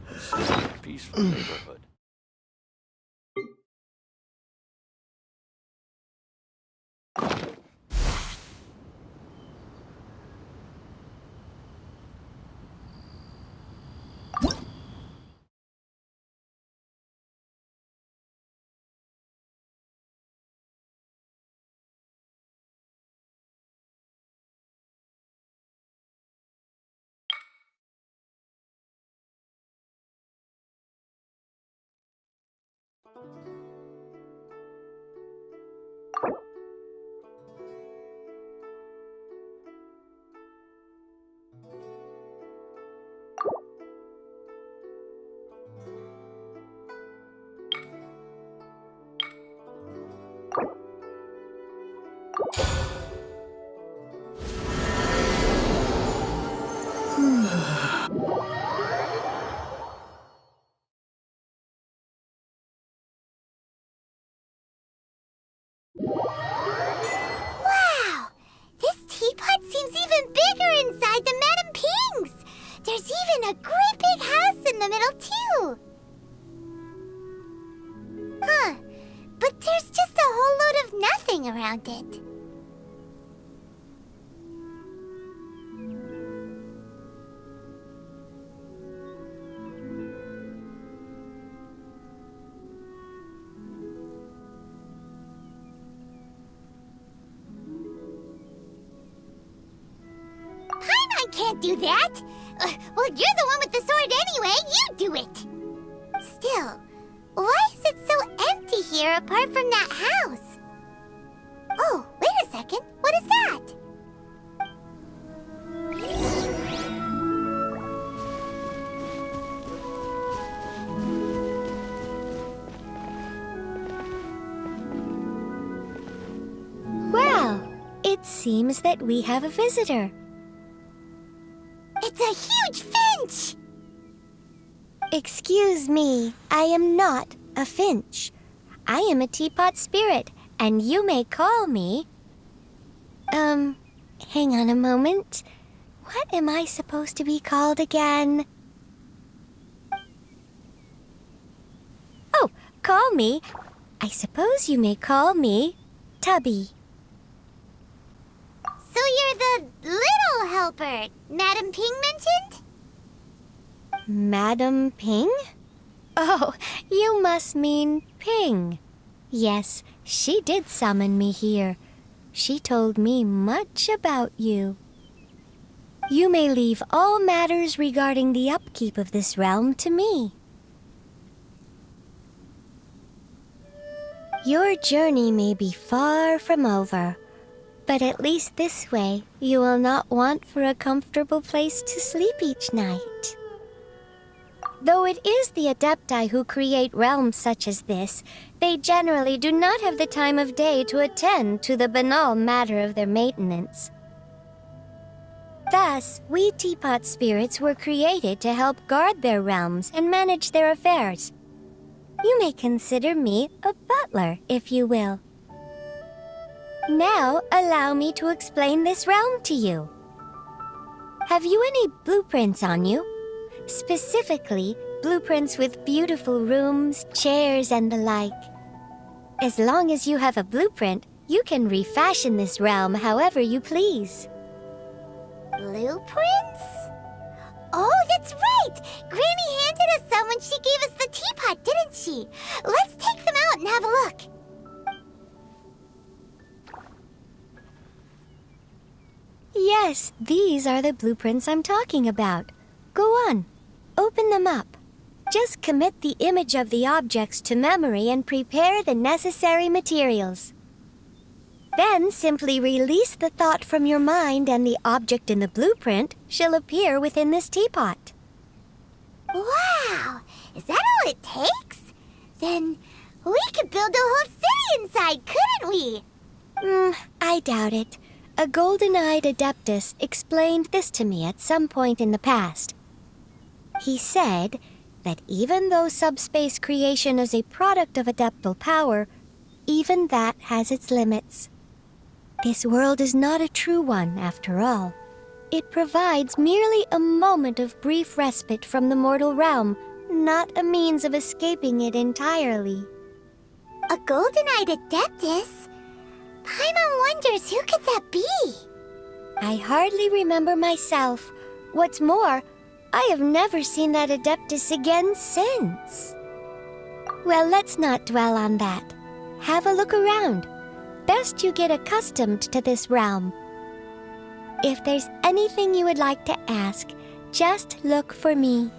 This is a peaceful neighborhood. around it. Paimon can't do that! Well, you're the one with the sword anyway, you do it! Still, why is it so empty here apart from that house? Oh, wait a second, what is that? Well, it seems that we have a visitor. It's a huge finch! Excuse me, I am not a finch. I am a teapot spirit, and you may call me... hang on a moment. What am I supposed to be called again? Oh, call me. I suppose you may call me Tubby. So you're the little helper Madam Ping mentioned? Madam Ping? Oh, you must mean Ping. Yes, she did summon me here. She told me much about you. You may leave all matters regarding the upkeep of this realm to me. Your journey may be far from over, but at least this way you will not want for a comfortable place to sleep each night. Though it is the Adepti who create realms such as this, they generally do not have the time of day to attend to the banal matter of their maintenance. Thus, we Teapot spirits were created to help guard their realms and manage their affairs. You may consider me a butler, if you will. Now, allow me to explain this realm to you. Have you any blueprints on you? Specifically, blueprints with beautiful rooms, chairs, and the like. As long as you have a blueprint, you can refashion this realm however you please. Blueprints? Oh, that's right! Granny handed us some when she gave us the teapot, didn't she? Let's take them out and have a look. Yes, these are the blueprints I'm talking about. Go on, open them up. Just commit the image of the objects to memory and prepare the necessary materials. Then simply release the thought from your mind and the object in the blueprint shall appear within this teapot. Wow! Is that all it takes? Then we could build a whole city inside, couldn't we? I doubt it. A golden-eyed Adeptus explained this to me at some point in the past. He said that even though subspace creation is a product of adeptal power, even that has its limits. This world is not a true one, after all. It provides merely a moment of brief respite from the mortal realm, not a means of escaping it entirely. A golden-eyed Adeptus? Paimon wonders who could that be? I hardly remember myself. What's more, I have never seen that Adeptus again since. Well, let's not dwell on that. Have a look around. Best you get accustomed to this realm. If there's anything you would like to ask, just look for me.